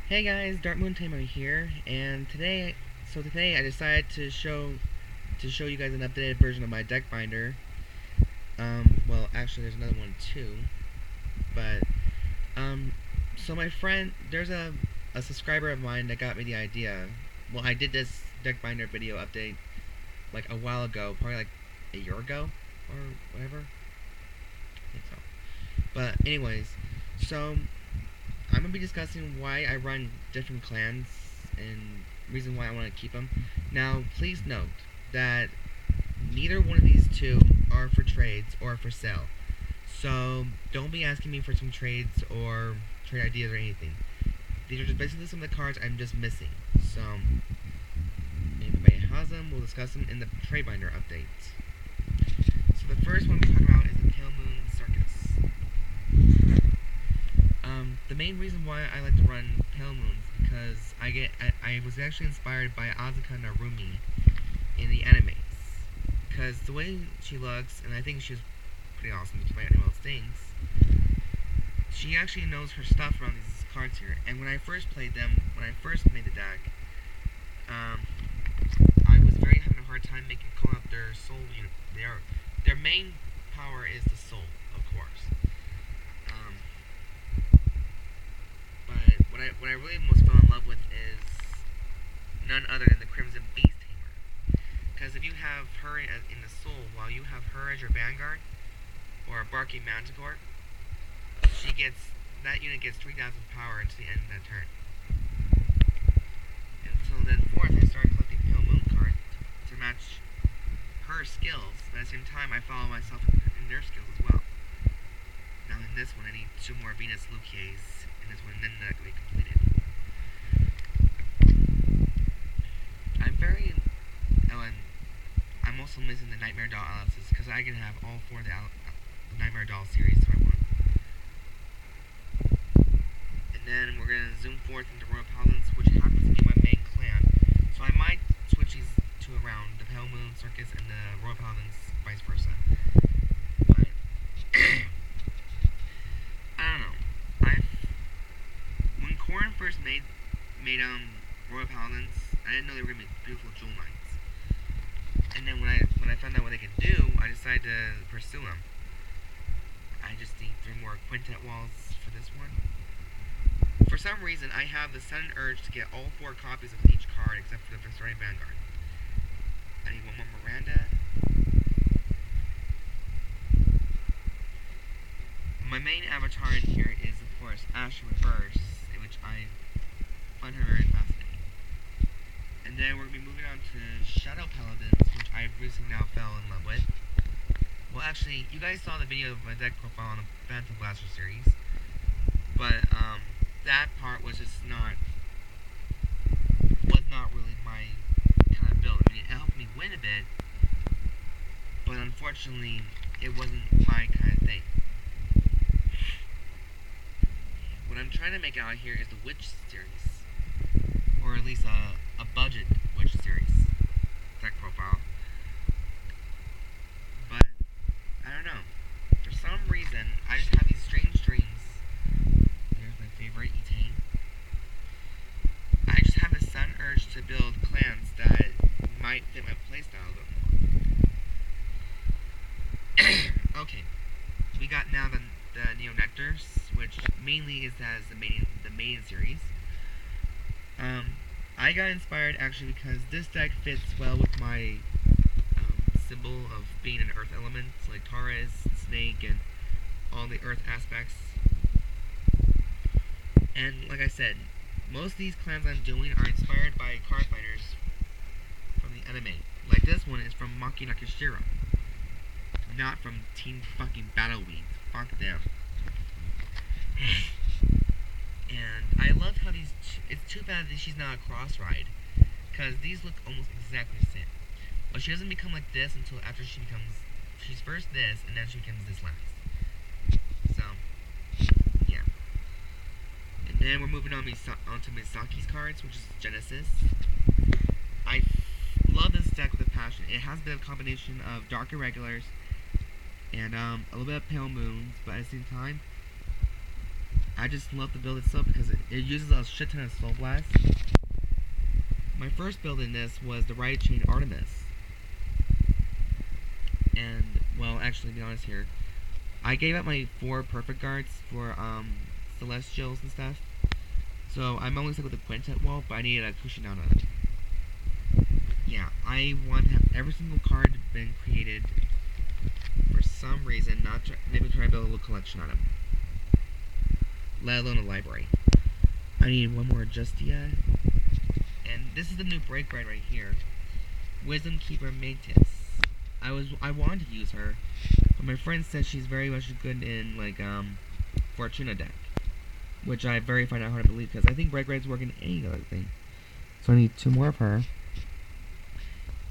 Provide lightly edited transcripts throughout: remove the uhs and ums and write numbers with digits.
Hey guys, Dark Moon Tamer here, and today I decided to show you guys an updated version of my deck binder. Well, actually, there's another one too, but um, so my friend, there's a subscriber of mine that got me the idea. Well, I did this deck binder video update like a while ago, probably like a year ago or whatever. I think so. But anyways, so I'm gonna be discussing why I run different clans and reason why I want to keep them. Now, please note that neither one of these two are for trades or for sale. So don't be asking me for some trades or trade ideas or anything. These are just basically some of the cards I'm just missing. So if anybody has them, we'll discuss them in the trade binder update. So the first one we talk about is the Pale Moon Circus. The main reason why I like to run Pale Moons because I was actually inspired by Asuka Narumi in the animes. Because the way she looks, and I think she's pretty awesome despite most things, she actually knows her stuff around these cards here. And when I first played them, when I first made the deck, um, I was very having a hard time making calling out their soul unit. Their main power is the soul, of course. Um, but what I really most fell in love with is none other than the Crimson Beast Tamer. Because if you have her in the soul, while you have her as your vanguard, or a barking manticore, that unit gets 3,000 power until the end of that turn. And so then fourth, I started collecting Pale Moon cards to match her skills, but at the same time, I follow myself in their skills as well. Now in this one, I need 2 more Venus Lukies in this one, and then that can be completed. I'm very... Oh, and I'm also missing the Nightmare Doll Alice's, because I can have all 4 of the Nightmare Doll series if I want. And then we're going to zoom forth into Royal Paladins, which happens to be my main clan. So I might switch these two around, the Pale Moon Circus and the Royal Paladins, vice versa. But I don't know. When Corrin first made Royal Paladins, I didn't know they were gonna be beautiful jewel knights. And then when I found out what they could do, I decided to pursue them. I just need 3 more quintet walls for this one. For some reason, I have the sudden urge to get all 4 copies of each card except for the Vistorian Vanguard. I need 1 more Miranda. My main avatar in here is, of course, Ashe Reverse, which I find her very fascinating. And then we're going to be moving on to Shadow Paladins, which I recently now fell in love with. Well, actually, you guys saw the video of my deck profile on the Phantom Blaster series. But, that part was just not really my kind of build. I mean, it helped me win a bit, but unfortunately, it wasn't my kind of thing. What I'm trying to make out here is the Witch series, or at least a budget Witch series deck profile. But I don't know. For some reason, I just have these strange dreams. There's my favorite, Etain. I just have a sudden urge to build clans that might fit my playstyle a bit more. Okay, we got now the Neo Nectars, which mainly is as the main series. I got inspired actually because this deck fits well with my symbol of being an earth element, like Taurus, Snake, and all the earth aspects. And like I said, most of these clans I'm doing are inspired by card fighters from the anime. Like this one is from Maki Nakashira, not from Team fucking Battleweed. Fuck them. And I love how these... It's too bad that she's not a cross ride, because these look almost exactly the same. Well, she doesn't become like this until after she becomes... She's first this, and then she becomes this last. So, yeah. And then we're moving on to Misaki's cards, which is Genesis. I love this deck with a passion. It has a bit of a combination of Dark Irregulars and a little bit of Pale Moons, but at the same time, I just love the build itself because it uses a shit ton of Soul Blast. My first build in this was the Riot Chain Artemis. And, well, actually, to be honest here, I gave up my 4 perfect guards for, Celestials and stuff. So, I'm only stuck with the Quintet Wall, but I needed a Kushinana. Yeah, I want to have every single card been created for some reason, maybe try to build a little collection on them. Let alone a library. I need one more Justia. And this is the new break ride right here. Wisdom Keeper Mantis. I wanted to use her, but my friend said she's very much good in like Fortuna deck. Which I very find it hard to believe because I think break rides work in any other thing. So I need 2 more of her.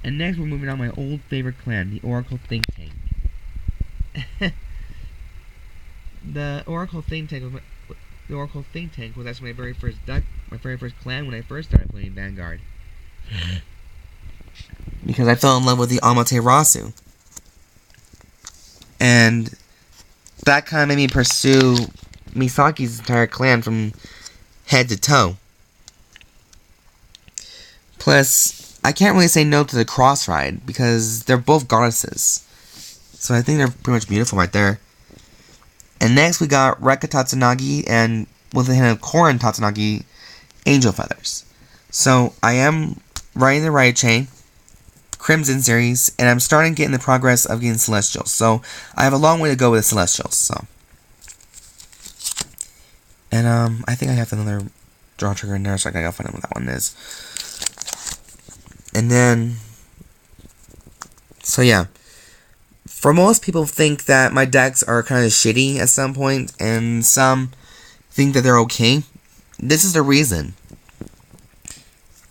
And next we're moving on to my old favorite clan, the Oracle Think Tank. The Oracle Think Tank was actually my very first deck, my very first clan when I first started playing Vanguard. Because I fell in love with the Amaterasu. And that kind of made me pursue Misaki's entire clan from head to toe. Plus, I can't really say no to the Cross Ride because they're both goddesses. So I think they're pretty much beautiful right there. And next we got Rekka Tatsunagi and with a hint of Korin Tatsunagi, Angel Feathers. So I am riding the Riot Chain Crimson series, and I'm starting getting the progress of getting Celestials. So I have a long way to go with the Celestials. So, and I think I have another draw trigger in there, so I gotta find out what that one is. And then, so yeah. For most people think that my decks are kind of shitty at some point, and some think that they're okay. This is the reason.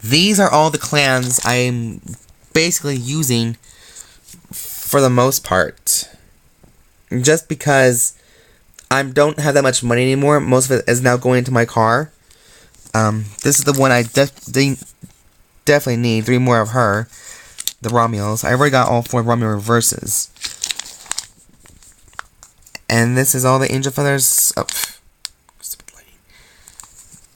These are all the clans I'm basically using for the most part. Just because I don't have that much money anymore, most of it is now going into my car. This is the one I definitely need. 3 more of her. The Romuls. I already got all 4 Romul reverses. And this is all the Angel Feathers. Oh, stupid lighting.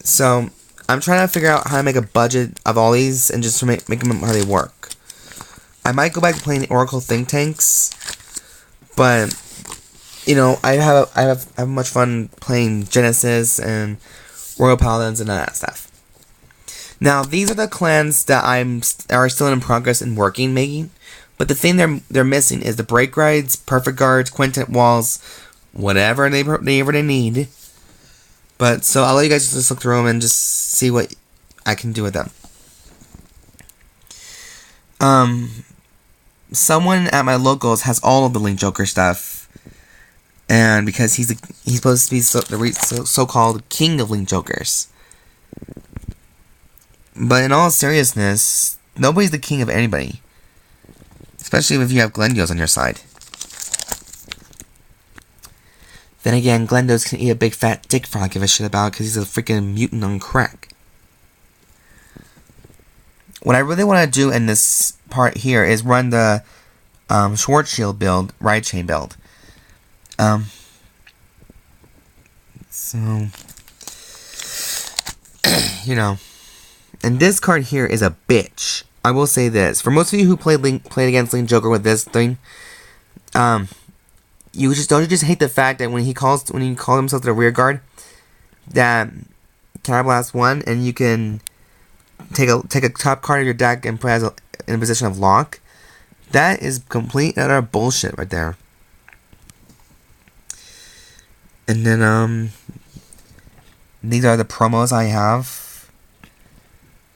So, I'm trying to figure out how to make a budget of all these and just to make them how they work. I might go back to playing the Oracle Think Tanks, but you know, I have much fun playing Genesis and Royal Paladins and all that stuff. Now, these are the clans that are still in progress in making. But the thing they're missing is the break rides, perfect guards, quintet walls, whatever they need. But so I'll let you guys just look through them and just see what I can do with them. Someone at my locals has all of the Link Joker stuff, and because he's supposed to be the so-called king of Link Jokers. But in all seriousness, nobody's the king of anybody. Especially if you have Glendios on your side. Then again, Glendios can eat a big fat dick for all I give a shit about because he's a freaking mutant on crack. What I really want to do in this part here is run the Schwarzschild build, Riot Chain build. So, you know. And this card here is a bitch. I will say this. For most of you who played against Link Joker with this thing, you just hate the fact that when he called himself to the rear guard, that Counterblast 1, and you can take a top card of your deck and put it in a position of lock. That is complete and utter bullshit right there. And then these are the promos I have.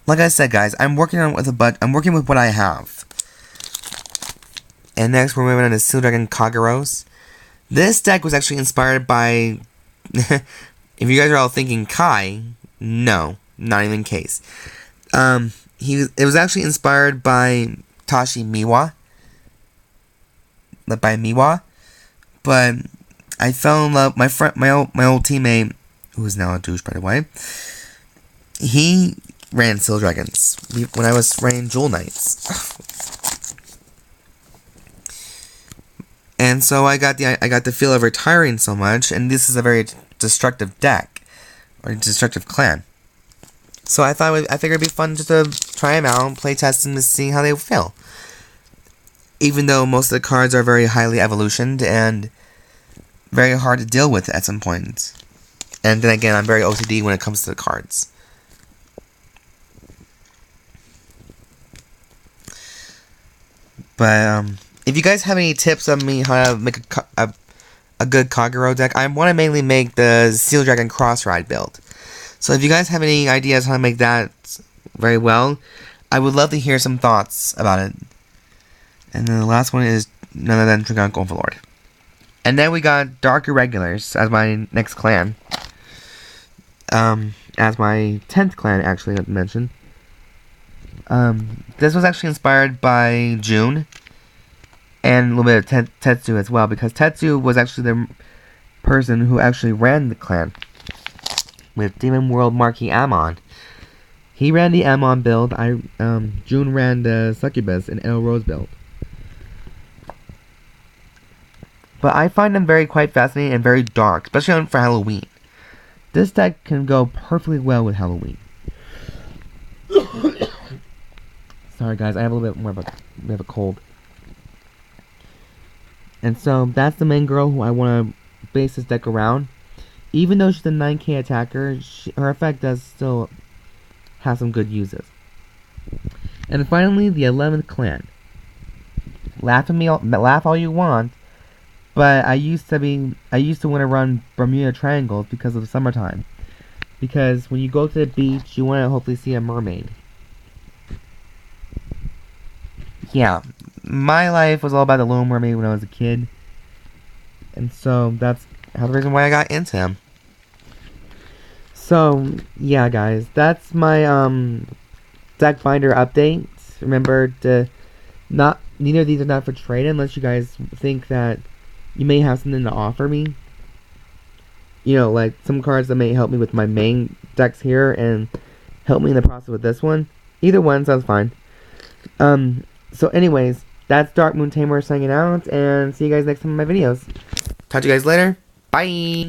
Like I said, guys, I'm working with what I have. And next, we're moving on to Steel Dragon Kagura's. This deck was actually inspired by. If you guys are all thinking Kai, no, not even case. It was actually inspired by Tashi Miwa. By Miwa, but I fell in love. My old teammate, who is now a douche, by the way. He ran Steel Dragons when I was running Jewel Knights, and so I got the feel of retiring so much. And this is a very destructive deck. or destructive clan. So I figured it'd be fun just to try them out, play test them to see how they feel. Even though most of the cards are very highly evolutioned and very hard to deal with at some points. And then again, I'm very OCD when it comes to the cards. But if you guys have any tips on me how to make a good Kagero deck, I want to mainly make the Steel Dragon Cross Ride build. So if you guys have any ideas how to make that very well, I would love to hear some thoughts about it. And then the last one is none other than Dragonic Overlord. And then we got Dark Irregulars as my next clan. As my 10th clan, actually, not to mention. This was actually inspired by June. And a little bit of Tetsu as well, because Tetsu was actually the person who actually ran the clan. With Demon World Marquis Amon. He ran the Amon build. June ran the Succubus and El Rose build. But I find them quite fascinating and very dark, especially for Halloween. This deck can go perfectly well with Halloween. Sorry guys, I have a little bit more of a cold. And so that's the main girl who I want to base this deck around. Even though she's a 9k attacker, her effect does still have some good uses. And finally, the 11th clan. Laugh all you want, but I used to want to run Bermuda Triangles because of the summertime. Because when you go to the beach, you want to hopefully see a mermaid. Yeah, my life was all about the Little Mermaid when I was a kid. And so that's the reason why I got into him. So, yeah guys, that's my deck binder update. Remember to neither of these are not for trade unless you guys think that you may have something to offer me. You know, like some cards that may help me with my main decks here and help me in the process with this one. Either one sounds fine. So anyways, that's Dark Moon Tamer signing out, and see you guys next time in my videos. Talk to you guys later. Bye!